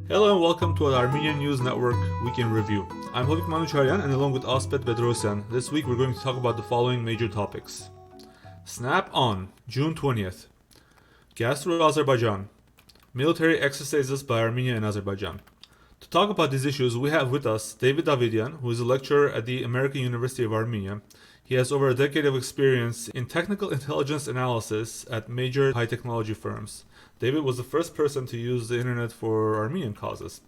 Hello and welcome to our Armenian News Network Week in Review. I'm Hovik Manucharyan and along with Asbed Bedrossian, this week we're going to talk about the following major topics. Snap on, June 20th. Gas through Azerbaijan. Military exercises by Armenia and Azerbaijan. To talk about these issues, we have with us David Davidian, who is a lecturer at the American University of Armenia. He has over a decade of experience in technical intelligence analysis at major high technology firms. David was the first person to use the internet for Armenian causes.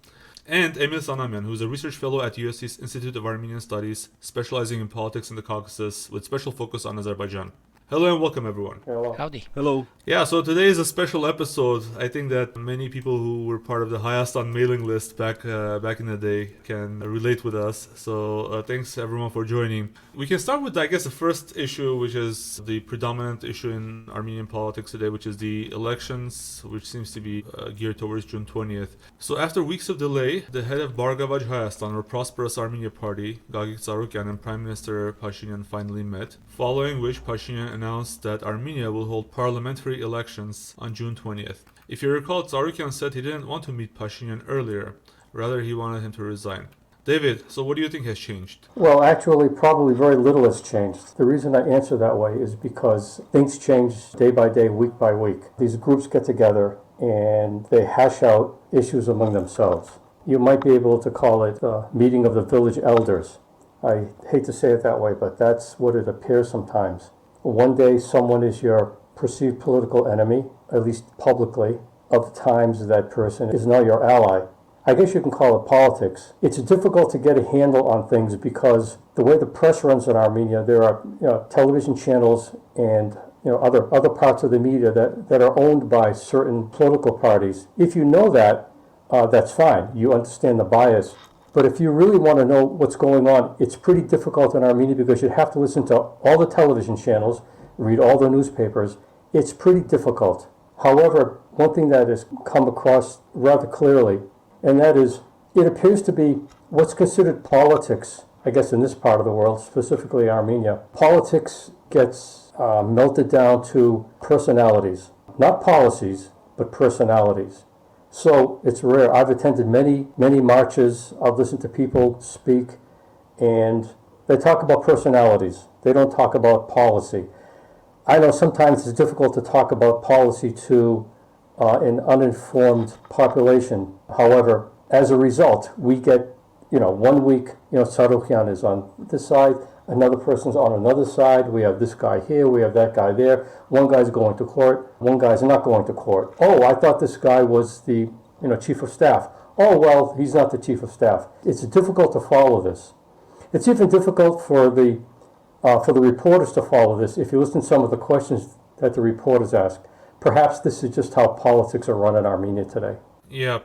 And Emil Sanamyan, who is a research fellow at USC's Institute of Armenian Studies, specializing in politics in the Caucasus with special focus on Azerbaijan. Hello and welcome, everyone. Hello. Howdy. Hello. Yeah, so today is a special episode. I think that many people who were part of the Hayastan mailing list back in the day can relate with us. So thanks everyone for joining. We can start with, I guess, the first issue, which is the predominant issue in Armenian politics today, which is the elections, which seems to be geared towards June 20th. So after weeks of delay, the head of Bargavaj Hayastan, or Prosperous Armenia Party, Gagik Tsarukyan, and Prime Minister Pashinyan finally met, following which Pashinyan announced that Armenia will hold parliamentary elections on June 20th. If you recall, Tsarukyan said he didn't want to meet Pashinyan earlier. Rather, he wanted him to resign. David, so what do you think has changed? Well, actually, probably very little has changed. The reason I answer that way is because things change day by day, week by week. These groups get together and they hash out issues among themselves. You might be able to call it a meeting of the village elders. I hate to say it that way, but that's what it appears sometimes. One day someone is your perceived political enemy, at least publicly. Other times that person is now your ally. I guess you can call it politics. It's difficult to get a handle on things because the way the press runs in Armenia, there are television channels and other parts of the media that are owned by certain political parties. If you know that, that's fine. You understand the bias. But if you really want to know what's going on, it's pretty difficult in Armenia because you have to listen to all the television channels, read all the newspapers. It's pretty difficult. However, one thing that has come across rather clearly, and that is, it appears to be what's considered politics, I guess in this part of the world, specifically Armenia. Politics gets melted down to personalities, not policies, but personalities. So it's rare. I've attended many marches. I've listened to people speak, and they talk about personalities. They don't talk about policy. I know sometimes it's difficult to talk about policy to an uninformed population. However, as a result, we get, 1 week, Tsarukyan is on this side, another person's on another side. We have this guy here, we have that guy there. One guy's going to court, one guy's not going to court. Oh, I thought this guy was the, chief of staff. Oh, well, he's not the chief of staff. It's difficult to follow this. It's even difficult for the reporters to follow this. If you listen to some of the questions that the reporters ask, perhaps this is just how politics are run in Armenia today. Yeah,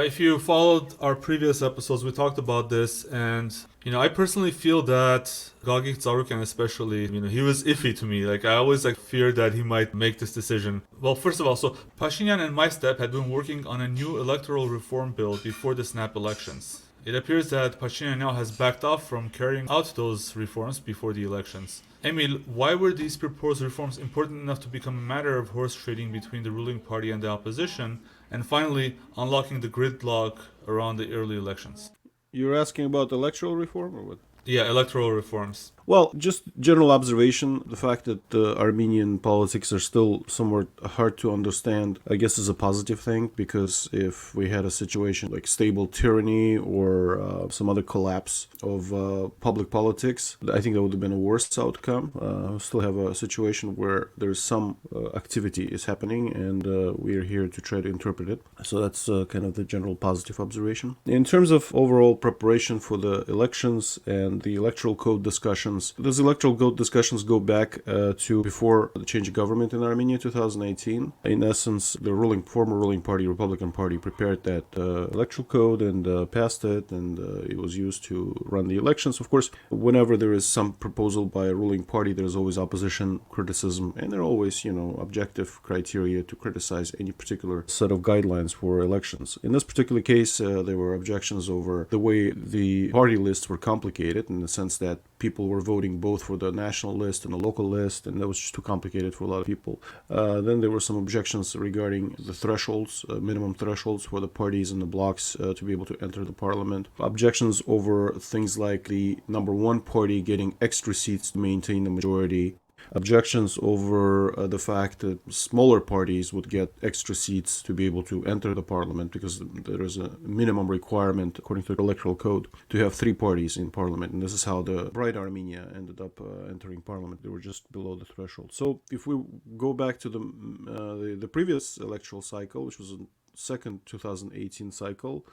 if you followed our previous episodes, we talked about this, and I personally feel that Gagik Tsarukyan especially, he was iffy to me. I always feared that he might make this decision. Well, first of all, so Pashinyan and MyStep had been working on a new electoral reform bill before the snap elections. It appears that Pashinyan now has backed off from carrying out those reforms before the elections. Emil, why were these proposed reforms important enough to become a matter of horse trading between the ruling party and the opposition, and finally unlocking the gridlock around the early elections? You're asking about electoral reform or what? Yeah, electoral reforms. Well, just general observation, the fact that Armenian politics are still somewhat hard to understand, I guess is a positive thing, because if we had a situation like stable tyranny or some other collapse of public politics, I think that would have been a worse outcome. We still have a situation where there's some activity is happening, and we are here to try to interpret it. So that's kind of the general positive observation. In terms of overall preparation for the elections and the electoral code discussions, those electoral code discussions go back to before the change of government in Armenia 2018. In essence, the former ruling party, Republican Party, prepared that electoral code and passed it, and it was used to run the elections. Of course, whenever there is some proposal by a ruling party, there's always opposition, criticism, and there are always, objective criteria to criticize any particular set of guidelines for elections. In this particular case, there were objections over the way the party lists were complicated, in the sense that people were voting both for the national list and the local list, and that was just too complicated for a lot of people. Then there were some objections regarding the thresholds, minimum thresholds for the parties and the blocs to be able to enter the parliament. Objections over things like the number one party getting extra seats to maintain the majority. Objections over the fact that smaller parties would get extra seats to be able to enter the parliament, because there is a minimum requirement according to the electoral code to have 3 parties in parliament, and this is how the Bright Armenia ended up entering parliament. They were just below the threshold. So if we go back to the previous electoral cycle, which was a second 2018 cycle,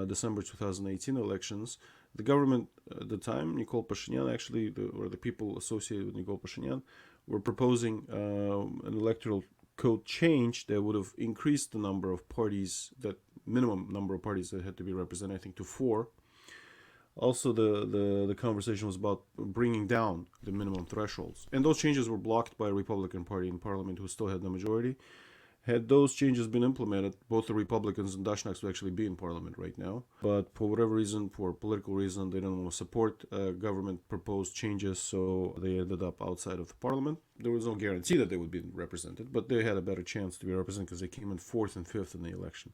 December 2018 elections, the government at the time, Nikol Pashinyan, actually, or the people associated with Nikol Pashinyan, were proposing an electoral code change that would have increased the number of parties, that minimum number of parties that had to be represented, I think, to 4. Also, the conversation was about bringing down the minimum thresholds. And those changes were blocked by a Republican Party in parliament who still had the majority. Had those changes been implemented, both the Republicans and Dashnaks would actually be in parliament right now. But for whatever reason, for political reason, they didn't want to support government-proposed changes, so they ended up outside of the parliament. There was no guarantee that they would be represented, but they had a better chance to be represented because they came in 4th and 5th in the election.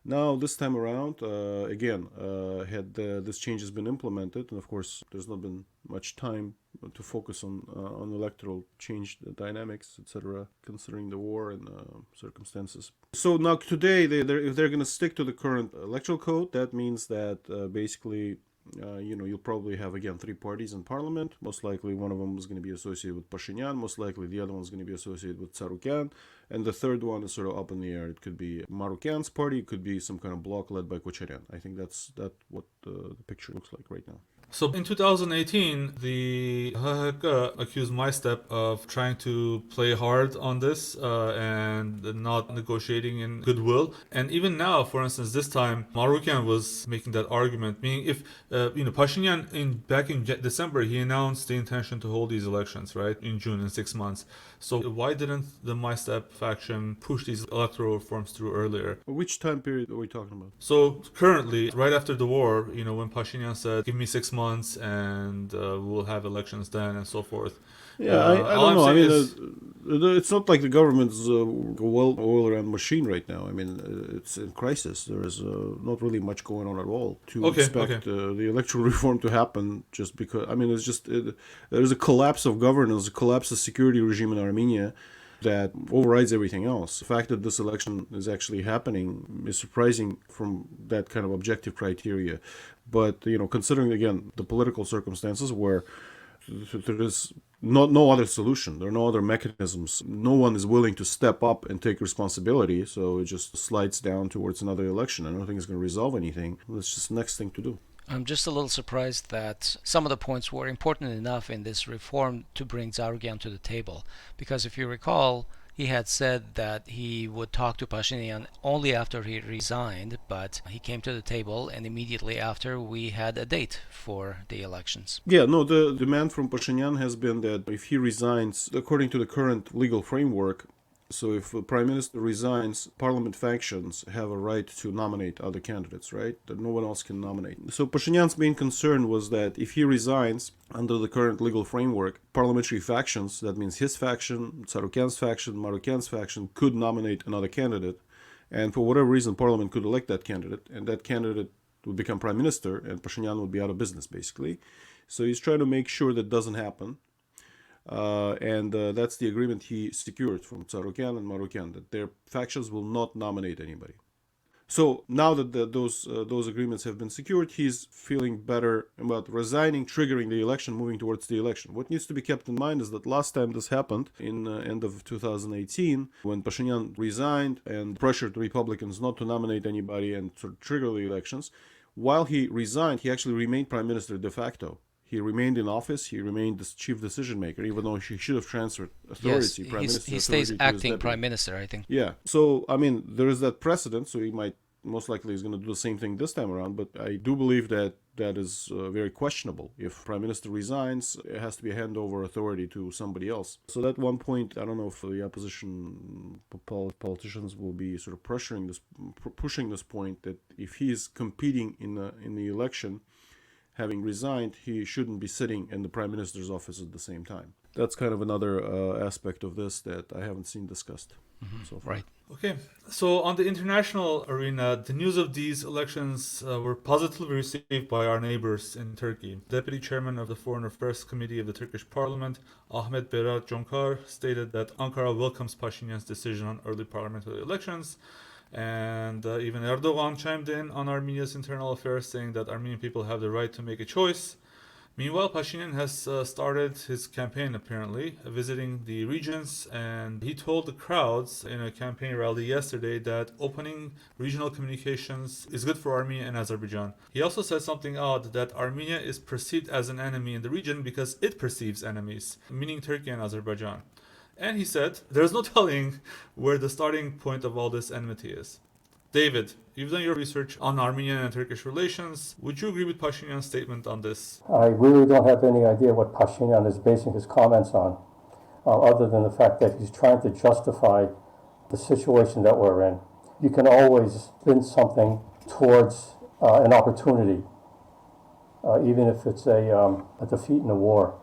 Now, this time around, had this changes been implemented, and of course, there's not been much time to focus on electoral change dynamics, etc., considering the war and circumstances. So now today, if they're going to stick to the current electoral code, that means that basically, you'll probably have, again, 3 parties in parliament. Most likely one of them is going to be associated with Pashinyan. Most likely the other one is going to be associated with Tsarukyan. And the third one is sort of up in the air. It could be Marukyan's party. It could be some kind of bloc led by Kocheryan. I think that's what the picture looks like right now. So in 2018, the HHK accused MyStep of trying to play hard on this and not negotiating in goodwill. And even now, for instance, this time, Marukyan was making that argument, meaning if, Pashinyan, back in December, he announced the intention to hold these elections, right, in June, in 6 months. So why didn't the MyStep faction push these electoral reforms through earlier? Which time period are we talking about? So currently, right after the war, when Pashinyan said, give me 6 months and we'll have elections then and so forth. Yeah, I don't know. I mean, it's not like the government's a well-oiled machine right now. I mean, it's in crisis. There is not really much going on at all to expect the electoral reform to happen just because. I mean, it's just there's a collapse of governance, a collapse of security regime in Armenia that overrides everything else. The fact that this election is actually happening is surprising from that kind of objective criteria. But, considering, again, the political circumstances where there is no other solution, there are no other mechanisms, no one is willing to step up and take responsibility, so it just slides down towards another election. I don't think it's going to resolve anything. That's just the next thing to do. I'm just a little surprised that some of the points were important enough in this reform to bring Tsarukyan to the table. Because if you recall, he had said that he would talk to Pashinyan only after he resigned, but he came to the table and immediately after we had a date for the elections. Yeah, no, the demand from Pashinyan has been that if he resigns, according to the current legal framework, so if the prime minister resigns, parliament factions have a right to nominate other candidates, right? That no one else can nominate. So Pashinyan's main concern was that if he resigns under the current legal framework, parliamentary factions, that means his faction, Tsarukyan's faction, Marukyan's faction, could nominate another candidate. And for whatever reason, parliament could elect that candidate, and that candidate would become prime minister, and Pashinyan would be out of business, basically. So he's trying to make sure that doesn't happen. And that's the agreement he secured from Tsarukyan and Marukyan, that their factions will not nominate anybody. So now that those agreements have been secured, he's feeling better about resigning, triggering the election, moving towards the election. What needs to be kept in mind is that last time this happened, in end of 2018, when Pashinyan resigned and pressured the Republicans not to nominate anybody and to trigger the elections, while he resigned, he actually remained prime minister de facto. He remained in office. He remained the chief decision maker, even though he should have transferred authority. Yes, prime minister he stays acting prime minister, I think. Yeah. So, I mean, there is that precedent. So he might, most likely, is going to do the same thing this time around. But I do believe that is very questionable. If prime minister resigns, it has to be a handover authority to somebody else. So at one point, I don't know if the opposition politicians will be sort of pushing this point that if he is competing in the election, having resigned, he shouldn't be sitting in the prime minister's office at the same time. That's kind of another aspect of this that I haven't seen discussed so far. Right. Okay, so on the international arena, the news of these elections were positively received by our neighbors in Turkey. Deputy Chairman of the Foreign Affairs Committee of the Turkish Parliament, Ahmet Berat stated that Ankara welcomes Pashinyan's decision on early parliamentary elections. And even Erdogan chimed in on Armenia's internal affairs, saying that Armenian people have the right to make a choice. Meanwhile, Pashinyan has started his campaign, apparently, visiting the regions, and he told the crowds in a campaign rally yesterday that opening regional communications is good for Armenia and Azerbaijan. He also said something odd, that Armenia is perceived as an enemy in the region because it perceives enemies, meaning Turkey and Azerbaijan. And he said, there's no telling where the starting point of all this enmity is. David, you've done your research on Armenian and Turkish relations. Would you agree with Pashinyan's statement on this? I really don't have any idea what Pashinyan is basing his comments on, other than the fact that he's trying to justify the situation that we're in. You can always spin something towards an opportunity, even if it's a defeat in a war.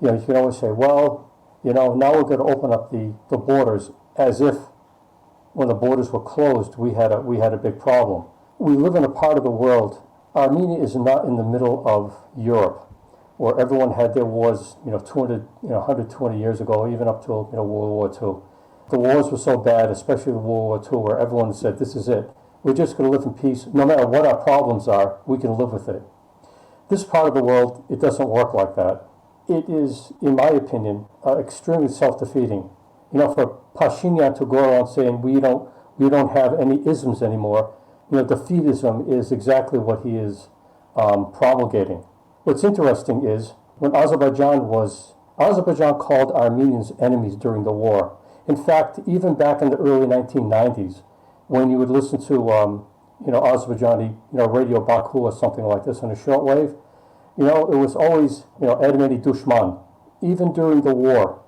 You can always say, well, now we're going to open up the borders, as if when the borders were closed, we had a big problem. We live in a part of the world. Armenia is not in the middle of Europe, where everyone had their wars, 120 years ago, even up till World War II. The wars were so bad, especially World War II, where everyone said, "This is it. We're just going to live in peace. No matter what our problems are, we can live with it." This part of the world, it doesn't work like that. It is, in my opinion, extremely self-defeating. For Pashinyan to go around saying we don't have any isms anymore, defeatism is exactly what he is promulgating. What's interesting is when Azerbaijan called Armenians enemies during the war. In fact, even back in the early 1990s, when you would listen to Azerbaijani Radio Baku or something like this on a shortwave, it was always Ermeni Dushman. Even during the war,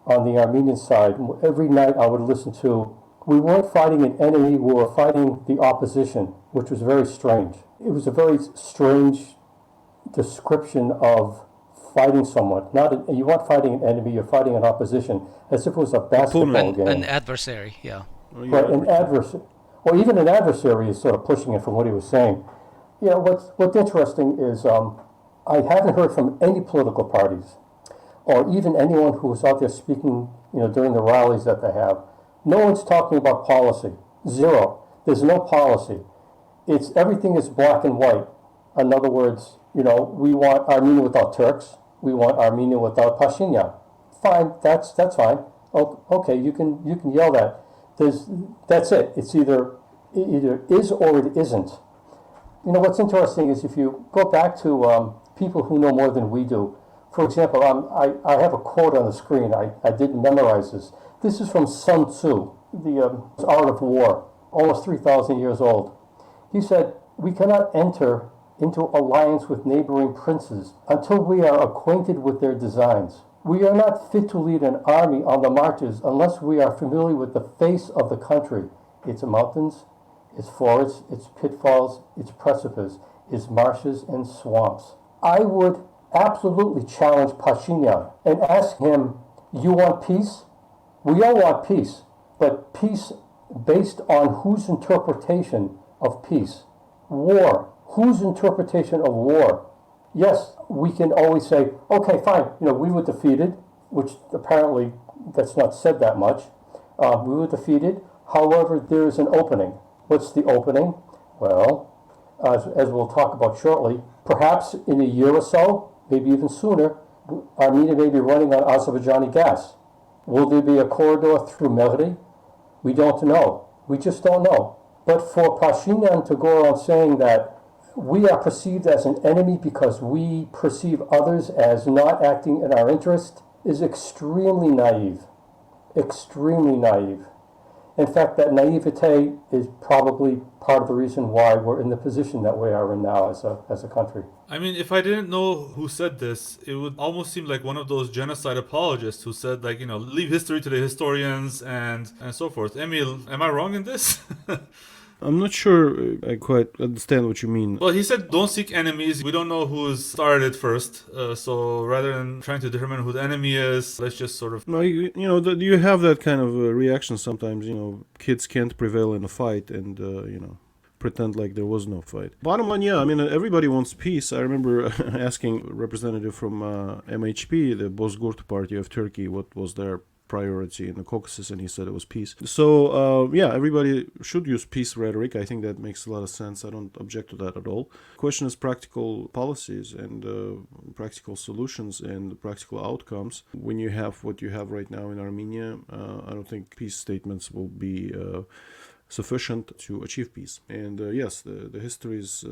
on the Armenian side, every night I would listen to, we weren't fighting an enemy, we were fighting the opposition, which was very strange. It was a very strange description of fighting someone. You weren't fighting an enemy, you're fighting an opposition, as if it was a basketball game. An adversary, yeah. Right, an adversary. Or even an adversary is sort of pushing it from what he was saying. What's interesting is I haven't heard from any political parties or even anyone who was out there speaking, during the rallies that they have. No one's talking about policy. Zero. There's no policy. Everything is black and white. In other words, we want Armenia without Turks. We want Armenia without Pashinyan. Fine, that's fine. Okay, you can yell that. That's it. It's either is or it isn't. What's interesting is if you go back to people who know more than we do. For example, I have a quote on the screen. I didn't memorize this. This is from Sun Tzu, the Art of War, almost 3,000 years old. He said, "We cannot enter into alliance with neighboring princes until we are acquainted with their designs. We are not fit to lead an army on the marches unless we are familiar with the face of the country, its mountains, its forests, its pitfalls, its precipices, its marshes and swamps." I would absolutely challenge Pashinyan and ask him, you want peace? We all want peace, but peace based on whose interpretation of peace? War. Whose interpretation of war? Yes, we can always say, okay, fine, we were defeated, which apparently that's not said that much. We were defeated. However, there is an opening. What's the opening? Well, as we'll talk about shortly, perhaps in a year or so, maybe even sooner, Armenia may be running on Azerbaijani gas. Will there be a corridor through Mehri? We don't know. We just don't know. But for Pashinyan to go around saying that we are perceived as an enemy because we perceive others as not acting in our interest is extremely naive. Extremely naive. In fact, that naivete is probably part of the reason why we're in the position that we are in now as a country. I mean, if I didn't know who said this, it would almost seem like one of those genocide apologists who said, leave history to the historians and so forth. Emil, am I wrong in this? I'm not sure I quite understand what you mean. Well, he said, don't seek enemies. We don't know who's started it first. So rather than trying to determine who the enemy is, let's just sort of... No, you have that kind of reaction sometimes. Kids can't prevail in a fight, and pretend like there was no fight. Bottom line, yeah, I mean, everybody wants peace. I remember asking a representative from MHP, the Bozgurt party of Turkey, what was their priority in the Caucasus, and he said it was peace. So, yeah, everybody should use peace rhetoric. I think that makes a lot of sense. I don't object to that at all. The question is practical policies and practical solutions and practical outcomes. When you have what you have right now in Armenia, I don't think peace statements will be sufficient to achieve peace. And yes, the history is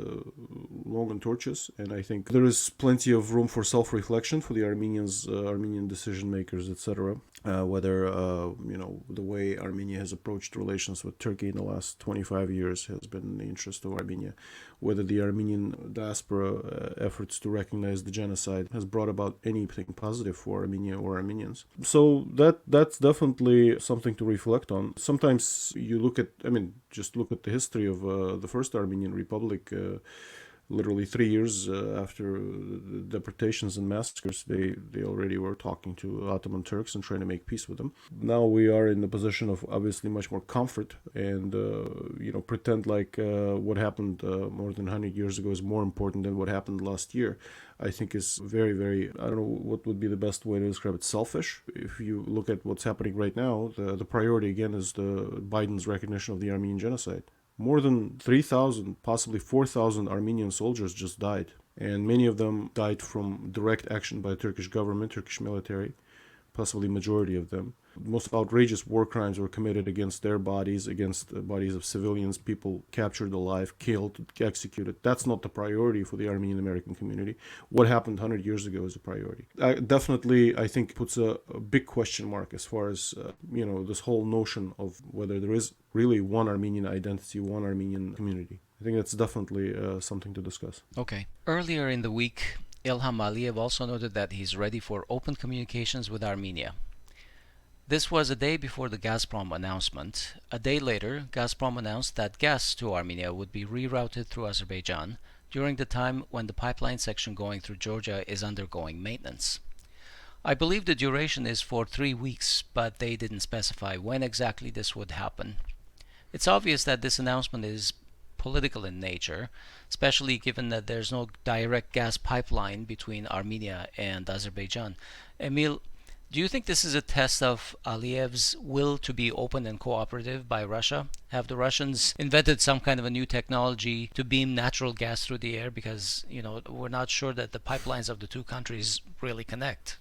long and tortuous, and I think there is plenty of room for self-reflection for the Armenian decision makers, etc. Whether the way Armenia has approached relations with Turkey in the last 25 years has been in the interest of Armenia, whether the Armenian diaspora efforts to recognize the genocide has brought about anything positive for Armenia or Armenians. So that's definitely something to reflect on. Sometimes you just look at the history of the first Armenian Republic. Literally 3 years after the deportations and massacres, they already were talking to Ottoman Turks and trying to make peace with them. Now we are in the position of obviously much more comfort and pretend like what happened more than 100 years ago is more important than what happened last year. I think is very, very, I don't know what would be the best way to describe it, selfish. If you look at what's happening right now, the priority again is Biden's recognition of the Armenian genocide. More than 3,000, possibly 4,000 Armenian soldiers just died. And many of them died from direct action by the Turkish government, Turkish military, possibly majority of them. The most outrageous war crimes were committed against their bodies, against the bodies of civilians, people captured alive, killed, executed. That's not the priority for the Armenian American community. What happened 100 years ago is a priority. Definitely, I think, puts a big question mark as far as, this whole notion of whether there is really one Armenian identity, one Armenian community. I think that's definitely something to discuss. Okay. Earlier in the week, Ilham Aliyev also noted that he's ready for open communications with Armenia. This was a day before the Gazprom announcement. A day later, Gazprom announced that gas to Armenia would be rerouted through Azerbaijan during the time when the pipeline section going through Georgia is undergoing maintenance. I believe the duration is for 3 weeks, but they didn't specify when exactly this would happen. It's obvious that this announcement is political in nature, especially given that there's no direct gas pipeline between Armenia and Azerbaijan. Emil, do you think this is a test of Aliyev's will to be open and cooperative by Russia? Have the Russians invented some kind of a new technology to beam natural gas through the air? Because, we're not sure that the pipelines of the two countries really connect.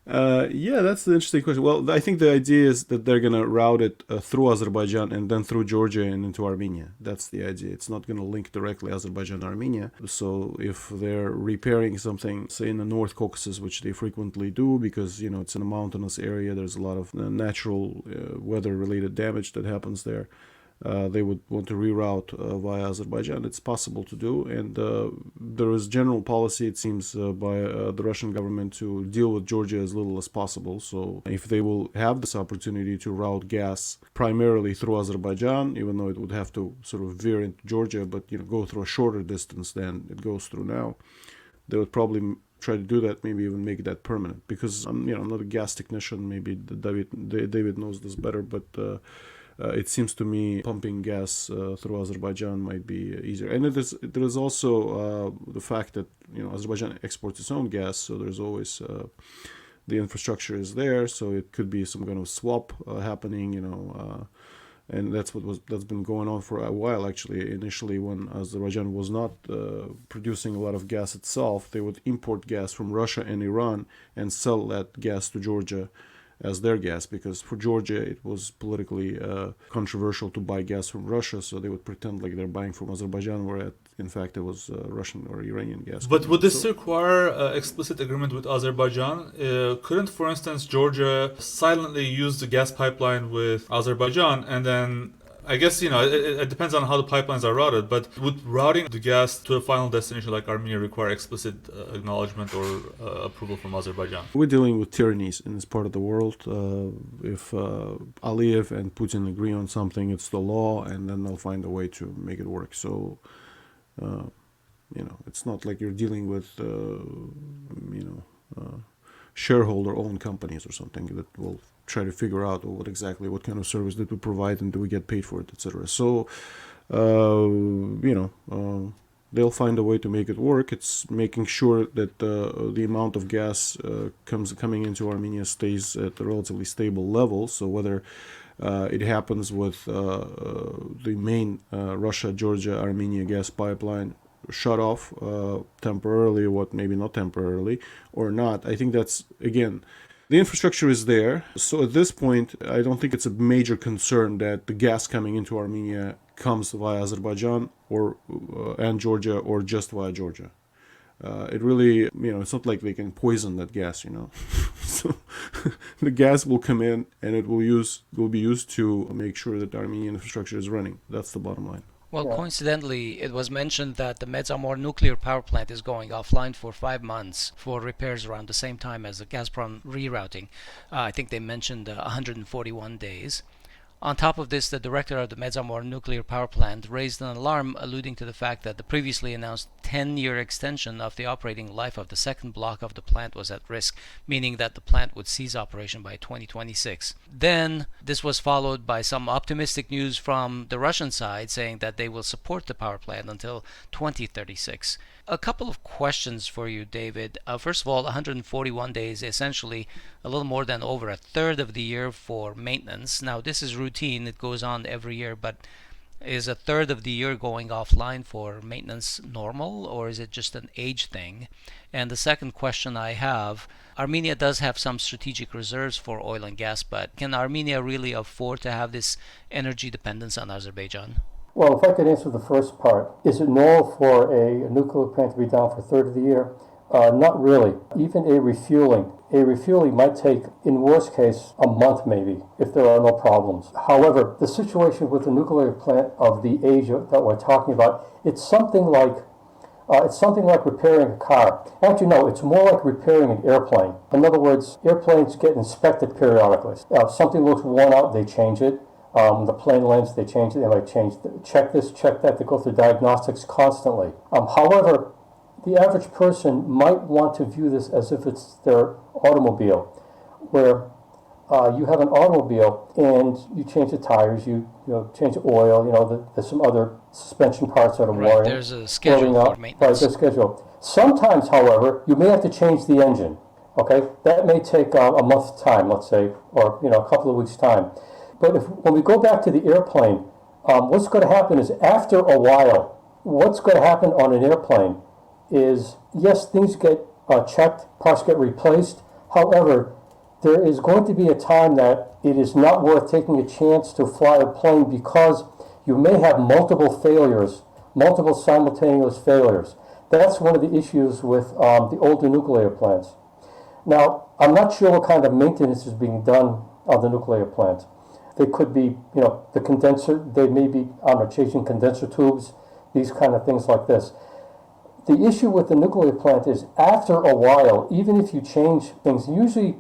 Yeah, that's the interesting question. Well, I think the idea is that they're going to route it through Azerbaijan and then through Georgia and into Armenia. That's the idea. It's not going to link directly Azerbaijan and Armenia. So if they're repairing something, say in the North Caucasus, which they frequently do because, it's in a mountainous area, there's a lot of natural weather-related damage that happens there. They would want to reroute via Azerbaijan. It's possible to do, and there is general policy, it seems, by the Russian government to deal with Georgia as little as possible. So if they will have this opportunity to route gas primarily through Azerbaijan, even though it would have to sort of veer into Georgia, but go through a shorter distance than it goes through now, they would probably try to do that, maybe even make that permanent. Because I'm not a gas technician. Maybe David knows this better, but it seems to me pumping gas through Azerbaijan might be easier. And there is also the fact that Azerbaijan exports its own gas, so there's always the infrastructure is there, so it could be some kind of swap happening, and that's been going on for a while actually. Initially, when Azerbaijan was not producing a lot of gas itself, they would import gas from Russia and Iran and sell that gas to Georgia as their gas, because for Georgia it was politically controversial to buy gas from Russia, so they would pretend like they're buying from Azerbaijan, where in fact it was Russian or Iranian gas. But would this require explicit agreement with Azerbaijan? Couldn't, for instance, Georgia silently use the gas pipeline with Azerbaijan and then I guess, it depends on how the pipelines are routed, but would routing the gas to a final destination like Armenia require explicit acknowledgement or approval from Azerbaijan? We're dealing with tyrannies in this part of the world. If Aliyev and Putin agree on something, it's the law, and then they'll find a way to make it work. So, it's not like you're dealing with, shareholder-owned companies or something that will try to figure out what kind of service did we provide and do we get paid for it, etc. So, they'll find a way to make it work. It's making sure that the amount of gas coming into Armenia stays at a relatively stable level. So whether it happens with the main Russia-Georgia-Armenia gas pipeline shut off temporarily, maybe not temporarily or not, I think that's, again, the infrastructure is there. So at this point, I don't think it's a major concern that the gas coming into Armenia comes via Azerbaijan and Georgia, or just via Georgia. It really, it's not like they can poison that gas, So the gas will come in and it will be used to make sure that the Armenian infrastructure is running. That's the bottom line. Well, coincidentally, it was mentioned that the Medzamor nuclear power plant is going offline for 5 months for repairs around the same time as the Gazprom rerouting. I think they mentioned 141 days. On top of this, the director of the Medzamor nuclear power plant raised an alarm alluding to the fact that the previously announced 10-year extension of the operating life of the second block of the plant was at risk, meaning that the plant would cease operation by 2026. Then, this was followed by some optimistic news from the Russian side saying that they will support the power plant until 2036. A couple of questions for you, David. First of all, 141 days, essentially a little more than over a third of the year for maintenance. Now, this is routine. It goes on every year, but is a third of the year going offline for maintenance normal, or is it just an age thing? And the second question I have, Armenia does have some strategic reserves for oil and gas, but can Armenia really afford to have this energy dependence on Azerbaijan? Well, if I could answer the first part, is it normal for a nuclear plant to be down for a third of the year? Not really. Even a refueling might take, in worst case, a month maybe, if there are no problems. However, the situation with the nuclear plant of the age that we're talking about, it's something like repairing a car. Actually, no, it's more like repairing an airplane. In other words, airplanes get inspected periodically. If something looks worn out, they change it. The plane lands, they change it. They might check this, check that. They go through diagnostics constantly. However, the average person might want to view this as if it's their automobile, where you have an automobile and you change the tires, you change the oil, there's some other suspension parts that are Right, wearing. there's a schedule for maintenance. Right, there's a schedule. Sometimes, however, you may have to change the engine. Okay, that may take a month's time, let's say, or a couple of weeks' time. But when we go back to the airplane, what's going to happen is after a while, what's going to happen on an airplane is, yes, things get checked, parts get replaced. However, there is going to be a time that it is not worth taking a chance to fly a plane because you may have multiple failures, multiple simultaneous failures. That's one of the issues with the older nuclear plants. Now, I'm not sure what kind of maintenance is being done on the nuclear plant. They could be, the condenser, they may be, changing condenser tubes, these kind of things like this. The issue with the nuclear plant is after a while, even if you change things, usually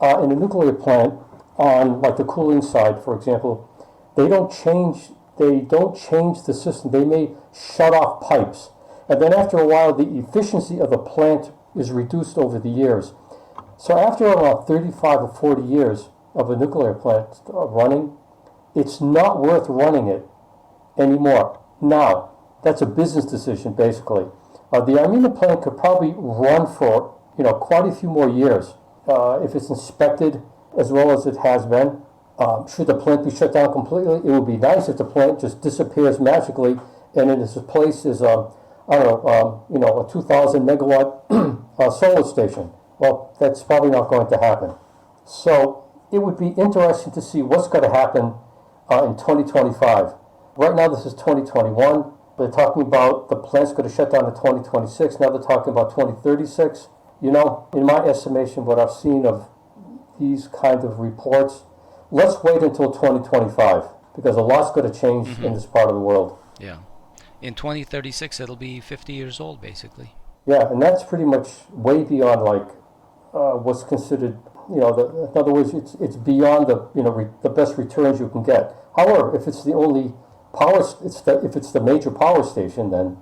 in a nuclear plant, on like the cooling side, for example, they don't change the system. They may shut off pipes. And then after a while, the efficiency of the plant is reduced over the years. So after about 35 or 40 years of a nuclear plant running, it's not worth running it anymore. Now, that's a business decision, basically. The Armenian plant could probably run for quite a few more years if it's inspected as well as it has been. Should the plant be shut down completely? It would be nice if the plant just disappears magically and in its place is a 2,000 megawatt solar station. Well, that's probably not going to happen. So it would be interesting to see what's going to happen in 2025. Right now, this is 2021. They're talking about the plant's going to shut down in 2026. Now they're talking about 2036. In my estimation, what I've seen of these kind of reports, let's wait until 2025. because a lot's going to change in this part of the world. Yeah. In 2036, it'll be 50 years old, basically. Yeah, and that's pretty much way beyond like what's considered, in other words, it's beyond the best returns you can get. However, if it's the only power, if it's the major power station, then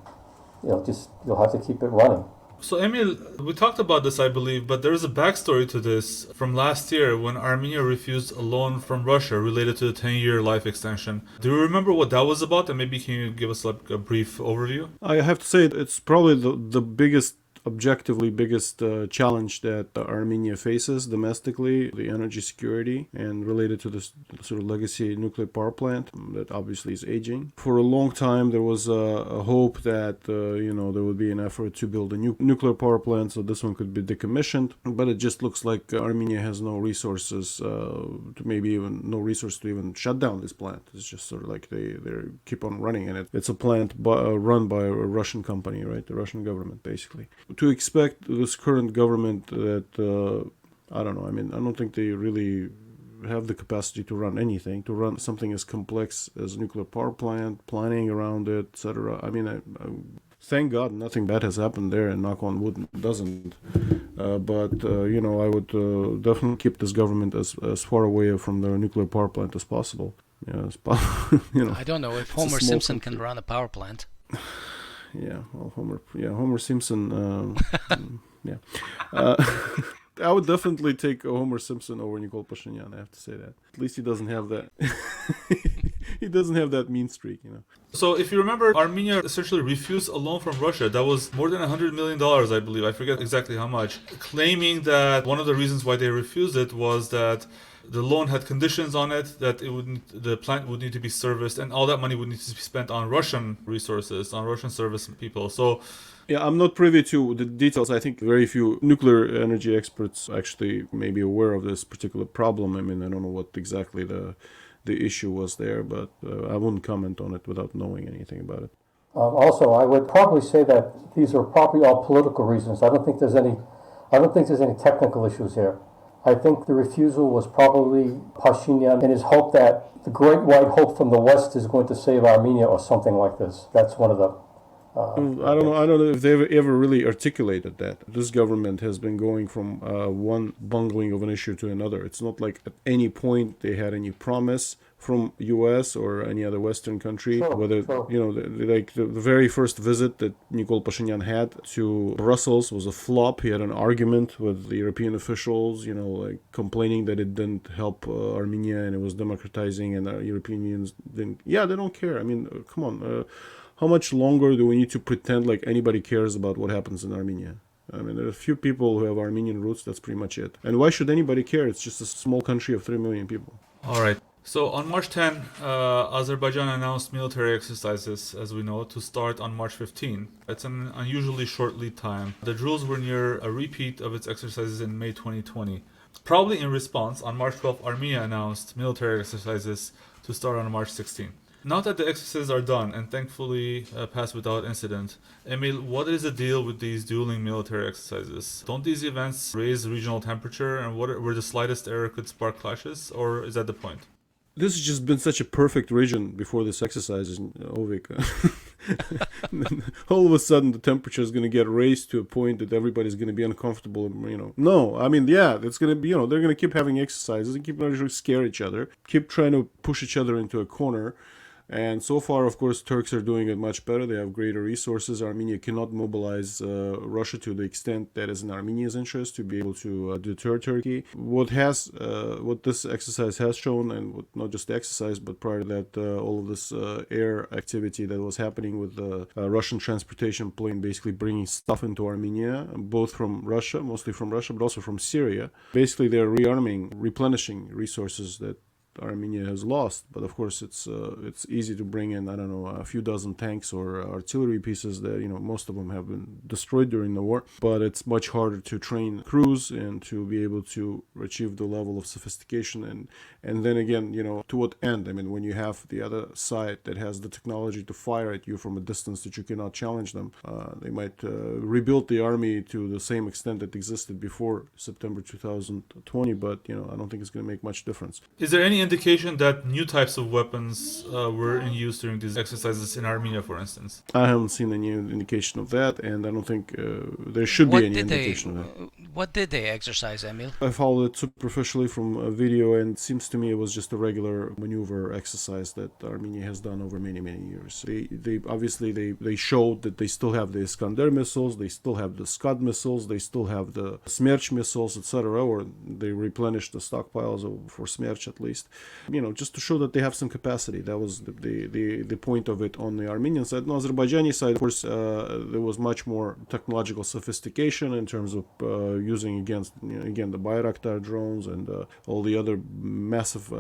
you'll have to keep it running. So, Emil, we talked about this, I believe, but there is a backstory to this from last year when Armenia refused a loan from Russia related to the 10-year life extension. Do you remember what that was about? And maybe can you give us like a brief overview? I have to say it's probably the objectively biggest challenge that Armenia faces domestically, the energy security, and related to this sort of legacy nuclear power plant that obviously is aging. For a long time, there was a hope that there would be an effort to build a new nuclear power plant, so this one could be decommissioned. But it just looks like Armenia has no resources no resource to even shut down this plant. It's just sort of like they keep on running, and it's a plant run by a Russian company, right? The Russian government, basically. To expect this current government that, I don't know, I mean, I don't think they really have the capacity to run anything, to run something as complex as a nuclear power plant, planning around it, etc. I mean, I thank God nothing bad has happened there, and knock on wood, doesn't. But I would definitely keep this government as far away from the nuclear power plant as possible. Yeah, I don't know if Homer Simpson can run a power plant. Yeah, well, Homer Simpson. Yeah, I would definitely take Homer Simpson over Nikol Pashinyan. I have to say that. At least he doesn't have that. He doesn't have that mean streak, So, if you remember, Armenia essentially refused a loan from Russia that was more than $100 million, I believe. I forget exactly how much, claiming that one of the reasons why they refused it was that the loan had conditions on it, that the plant would need to be serviced, and all that money would need to be spent on Russian resources, on Russian service people. So, yeah, I'm not privy to the details. I think very few nuclear energy experts actually may be aware of this particular problem. I mean, I don't know what exactly the issue was there, but I wouldn't comment on it without knowing anything about it. Also, I would probably say that these are probably all political reasons. I don't think there's any technical issues here. I think the refusal was probably Pashinyan and his hope that the great white hope from the West is going to save Armenia or something like this. That's one of the... I don't know if they ever really articulated that. This government has been going from one bungling of an issue to another. It's not like at any point they had any promise from U.S. or any other Western country, the very first visit that Nikol Pashinyan had to Brussels was a flop. He had an argument with the European officials, complaining that it didn't help Armenia and it was democratizing, and European unions didn't. Yeah, they don't care. I mean, come on. How much longer do we need to pretend like anybody cares about what happens in Armenia? I mean, there are a few people who have Armenian roots. That's pretty much it. And why should anybody care? It's just a small country of 3 million people. All right. So on March 10, Azerbaijan announced military exercises, as we know, to start on March 15. It's an unusually short lead time. The drills were near a repeat of its exercises in May 2020. Probably in response, on March 12, Armenia announced military exercises to start on March 16. Now that the exercises are done and thankfully passed without incident, Emil, what is the deal with these dueling military exercises? Don't these events raise regional temperature, and where the slightest error could spark clashes, or is that the point? This has just been such a perfect region before this exercise, Hovik. All of a sudden, the temperature is going to get raised to a point that everybody's going to be uncomfortable. No, I mean, yeah, it's going to be. They're going to keep having exercises and keep trying to scare each other, keep trying to push each other into a corner. And so far, of course, Turks are doing it much better. They have greater resources. Armenia cannot mobilize Russia to the extent that is in Armenia's interest to be able to deter Turkey. What this exercise has shown, and not just the exercise, but prior to that, all of this air activity that was happening with the Russian transportation plane basically bringing stuff into Armenia, both from Russia, mostly from Russia, but also from Syria. Basically, they're rearming, replenishing resources that Armenia has lost, but of course it's easy to bring in, I don't know, a few dozen tanks or artillery pieces that most of them have been destroyed during the war, but it's much harder to train crews and to be able to achieve the level of sophistication and then again, to what end? I mean, when you have the other side that has the technology to fire at you from a distance that you cannot challenge them, they might rebuild the army to the same extent that existed before September 2020, but I don't think it's going to make much difference. Is there any indication that new types of weapons were in use during these exercises in Armenia, for instance? I haven't seen any indication of that, and I don't think there should be any indication of that. What did they exercise, Emil? I followed it superficially from a video, and it seems to me it was just a regular maneuver exercise that Armenia has done over many, many years. They obviously they showed that they still have the Iskander missiles, they still have the Scud missiles, they still have the Smerch missiles, etc., or they replenished the stockpiles for Smerch at least. Just to show that they have some capacity. That was the point of it on the Armenian side. On the Azerbaijani side, of course, there was much more technological sophistication in terms of using again the Bayraktar drones and all the other massive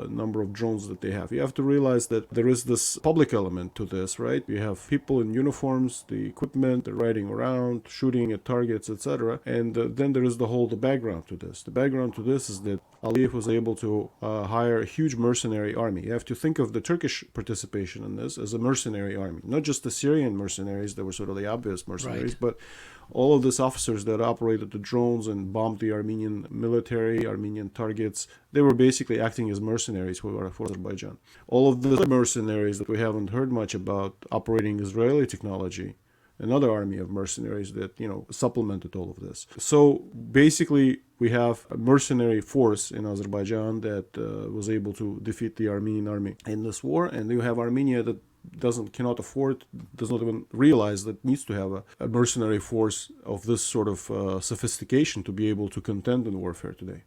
number of drones that they have. You have to realize that there is this public element to this, right? You have people in uniforms, the equipment, they're riding around, shooting at targets, etc. And then there is the background to this. The background to this is that Aliyev was able to hire a huge mercenary army. You have to think of the Turkish participation in this as a mercenary army, not just the Syrian mercenaries that were sort of the obvious mercenaries, right, but all of these officers that operated the drones and bombed the Armenian military, Armenian targets. They were basically acting as mercenaries for Azerbaijan. All of the mercenaries that we haven't heard much about operating Israeli technology, another army of mercenaries that supplemented all of this. So basically we have a mercenary force in Azerbaijan that was able to defeat the Armenian army in this war, and you have Armenia that cannot afford, does not even realize that needs to have a mercenary force of this sort of sophistication to be able to contend in warfare today.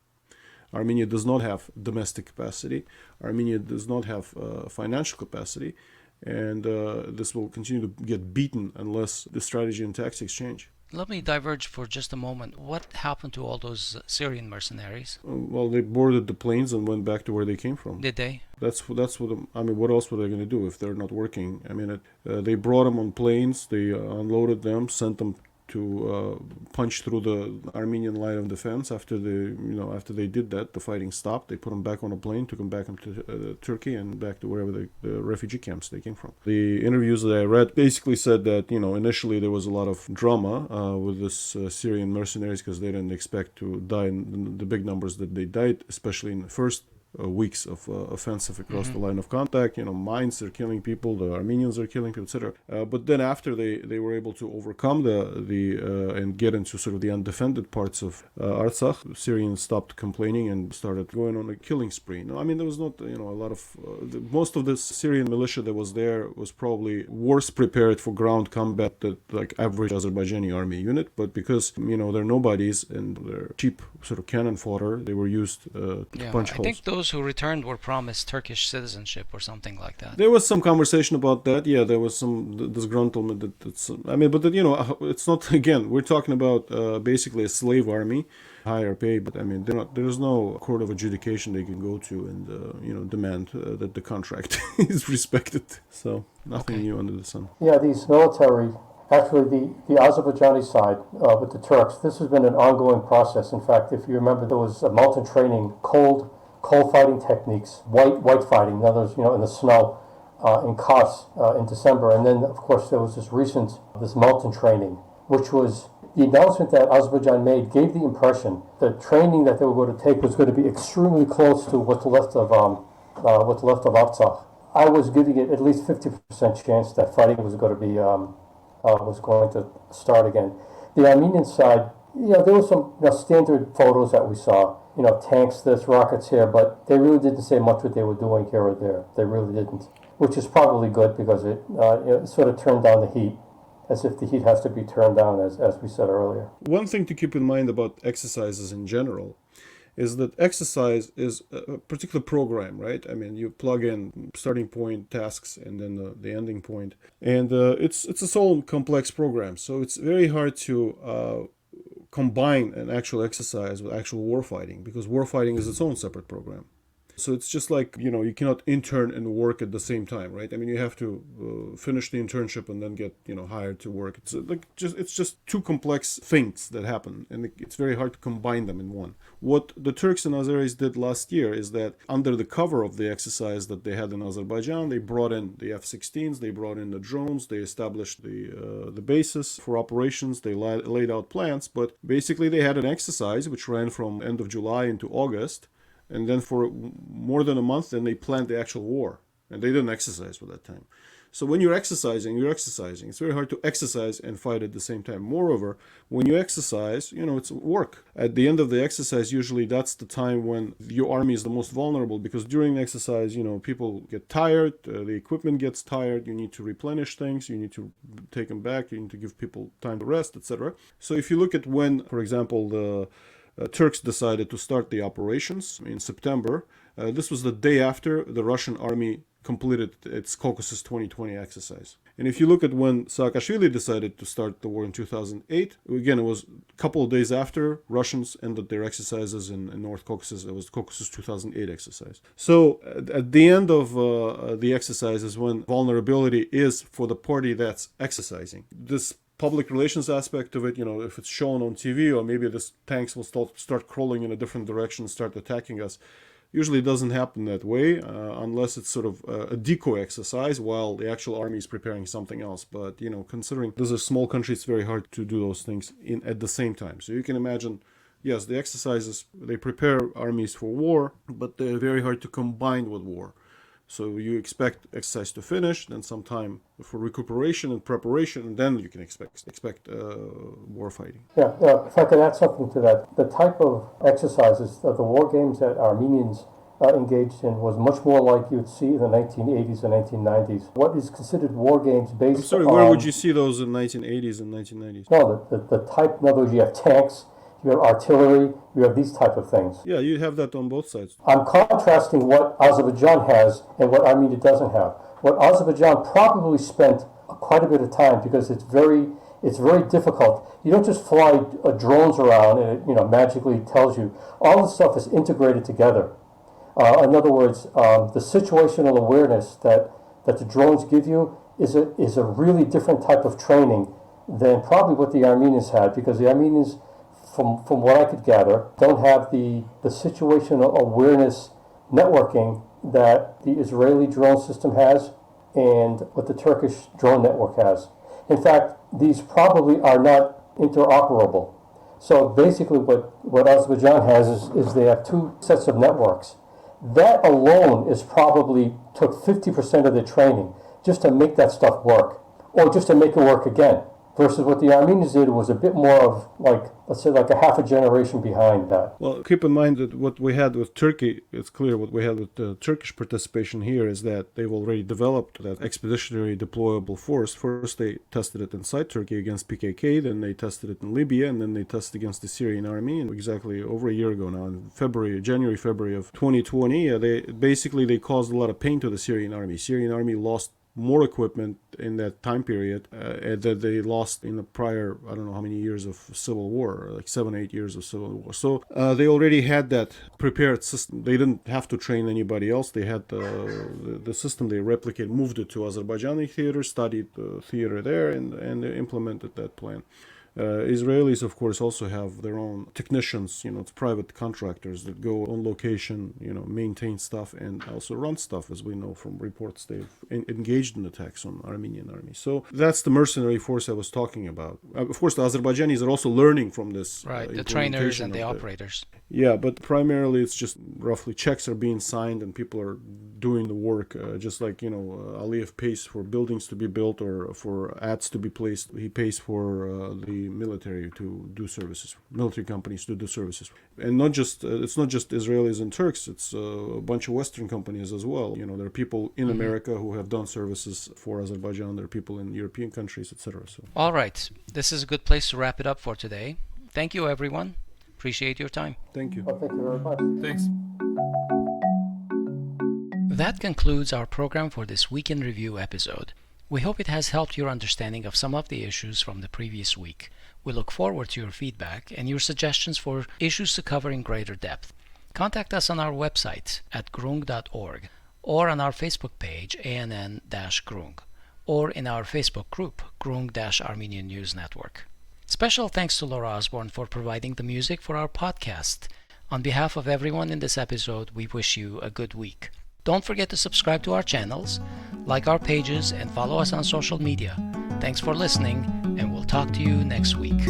Armenia does not have domestic capacity. Armenia does not have financial capacity. And this will continue to get beaten unless the strategy and tactics change. Let me diverge for just a moment. What happened to all those Syrian mercenaries? Well, they boarded the planes and went back to where they came from. Did they? That's what what else were they going to do if they're not working? They brought them on planes, they unloaded them, sent them to punch through the Armenian line of defense. After they did that, the fighting stopped. They put them back on a plane, took them back into Turkey and back to wherever the refugee camps they came from. The interviews that I read basically said that initially there was a lot of drama with this Syrian mercenaries because they didn't expect to die in the big numbers that they died, especially in the first weeks of offensive across the line of contact. Mines are killing people, the Armenians are killing people, etc. But then after they were able to overcome and get into sort of the undefended parts of Artsakh, Syrians stopped complaining and started going on a killing spree. There was not a lot of most of the Syrian militia that was there was probably worse prepared for ground combat than like average Azerbaijani army unit, but because they're nobodies and they're cheap sort of cannon fodder, they were used to punch holes. I think those who returned were promised Turkish citizenship or something like that. There was some conversation about that. Yeah, there was some disgruntlement. It's not. Again, we're talking about basically a slave army, higher pay. But there's no court of adjudication they can go to and demand that the contract is respected. So nothing new under the sun. Yeah, these military. Actually, the Azerbaijani side with the Turks, this has been an ongoing process. In fact, if you remember, there was a mountain training, cold fighting techniques, white fighting, in other words, in the snow, in Kars in December. And then, of course, there was this mountain training, which was the announcement that Azerbaijan made gave the impression that training that they were going to take was going to be extremely close to what's left of Artsakh. I was giving it at least 50% chance that fighting was going to be was going to start again. The Armenian side, there were some standard photos that we saw, tanks this, rockets here, but they really didn't say much what they were doing here or there. They really didn't, which is probably good because it sort of turned down the heat, as if the heat has to be turned down, as we said earlier. One thing to keep in mind about exercises in general is that exercise is a particular program, right? You plug in starting point, tasks, and then the ending point. And it's its own complex program. So it's very hard to combine an actual exercise with actual warfighting because warfighting is its own separate program. So it's just like, you cannot intern and work at the same time, right? You have to finish the internship and then get, hired to work. It's just two complex things that happen, and it's very hard to combine them in one. What the Turks and Azeris did last year is that under the cover of the exercise that they had in Azerbaijan, they brought in the F-16s, they brought in the drones, they established the basis for operations, they laid out plans, but basically they had an exercise which ran from end of July into August. And then for more than a month, then they planned the actual war. And they didn't exercise for that time. So when you're exercising. It's very hard to exercise and fight at the same time. Moreover, when you exercise, it's work. At the end of the exercise, usually that's the time when your army is the most vulnerable, because during the exercise, people get tired, the equipment gets tired, you need to replenish things, you need to take them back, you need to give people time to rest, etc. So if you look at when, for example, the Turks decided to start the operations in September, this was the day after the Russian army completed its Caucasus 2020 exercise. And if you look at when Saakashvili decided to start the war in 2008, again, it was a couple of days after Russians ended their exercises in North Caucasus. It was the Caucasus 2008 exercise. So at the end of the exercise is when vulnerability is for the party that's exercising. This public relations aspect of it, if it's shown on TV, or maybe the tanks will start crawling in a different direction and start attacking us. Usually it doesn't happen that way, unless it's sort of a decoy exercise while the actual army is preparing something else. But, considering this is a small country, it's very hard to do those things at the same time. So you can imagine, yes, the exercises, they prepare armies for war, but they're very hard to combine with war. So you expect exercise to finish, then some time for recuperation and preparation, and then you can expect war fighting. Yeah, if I could add something to that, the type of exercises, the war games that Armenians engaged in was much more like you'd see in the 1980s and 1990s. What is considered war games based on... I'm sorry, where would you see those in 1980s and 1990s? No, the type, in other words, you have tanks, you have artillery, you have these type of things. Yeah, you have that on both sides. I'm contrasting what Azerbaijan has and what Armenia doesn't have. What Azerbaijan probably spent quite a bit of time, because it's very difficult. You don't just fly drones around and it magically tells you. All this stuff is integrated together. In other words, the situational awareness that the drones give you is a really different type of training than probably what the Armenians had, because the Armenians, from what I could gather, don't have the situational awareness networking that the Israeli drone system has and what the Turkish drone network has. In fact, these probably are not interoperable. So basically what Azerbaijan has is they have two sets of networks. That alone is probably took 50% of the training just to make that stuff work, or just to make it work again. Versus what the Armenians did was a bit more of, let's say, a half a generation behind that. Well, keep in mind that what we had with Turkey, it's clear what we had with the Turkish participation here is that they've already developed that expeditionary deployable force. First, they tested it inside Turkey against PKK, then they tested it in Libya, and then they tested against the Syrian army. And exactly over a year ago now, in January, February of 2020, they caused a lot of pain to the Syrian army. Syrian army lost more equipment in that time period that they lost in the prior, I don't know how many years of civil war, like 7-8 years of civil war. So they already had that prepared system. They didn't have to train anybody else. They had the system. They replicated, moved it to Azerbaijani theater, studied the theater there, and they implemented that plan. Israelis, of course, also have their own technicians, it's private contractors that go on location, maintain stuff and also run stuff, as we know from reports. They've engaged in attacks on Armenian army. So that's the mercenary force I was talking about. Of course, the Azerbaijanis are also learning from this. Right, the trainers and the operators. Yeah, but primarily it's just roughly checks are being signed and people are doing the work, just like, Aliyev pays for buildings to be built or for ads to be placed. He pays for the military to do services, military companies to do services. And it's not just Israelis and Turks, it's a bunch of Western companies as well. There are people in America who have done services for Azerbaijan, there are people in European countries, etc. So. All right, this is a good place to wrap it up for today. Thank you, everyone. Appreciate your time. Thank you. Well, thank you very much. Thanks. That concludes our program for this Week in Review episode. We hope it has helped your understanding of some of the issues from the previous week. We look forward to your feedback and your suggestions for issues to cover in greater depth. Contact us on our website at groong.org or on our Facebook page ANN-Groong or in our Facebook group Groong-Armenian News Network. Special thanks to Laura Osborne for providing the music for our podcast. On behalf of everyone in this episode, we wish you a good week. Don't forget to subscribe to our channels, like our pages, and follow us on social media. Thanks for listening, and we'll talk to you next week.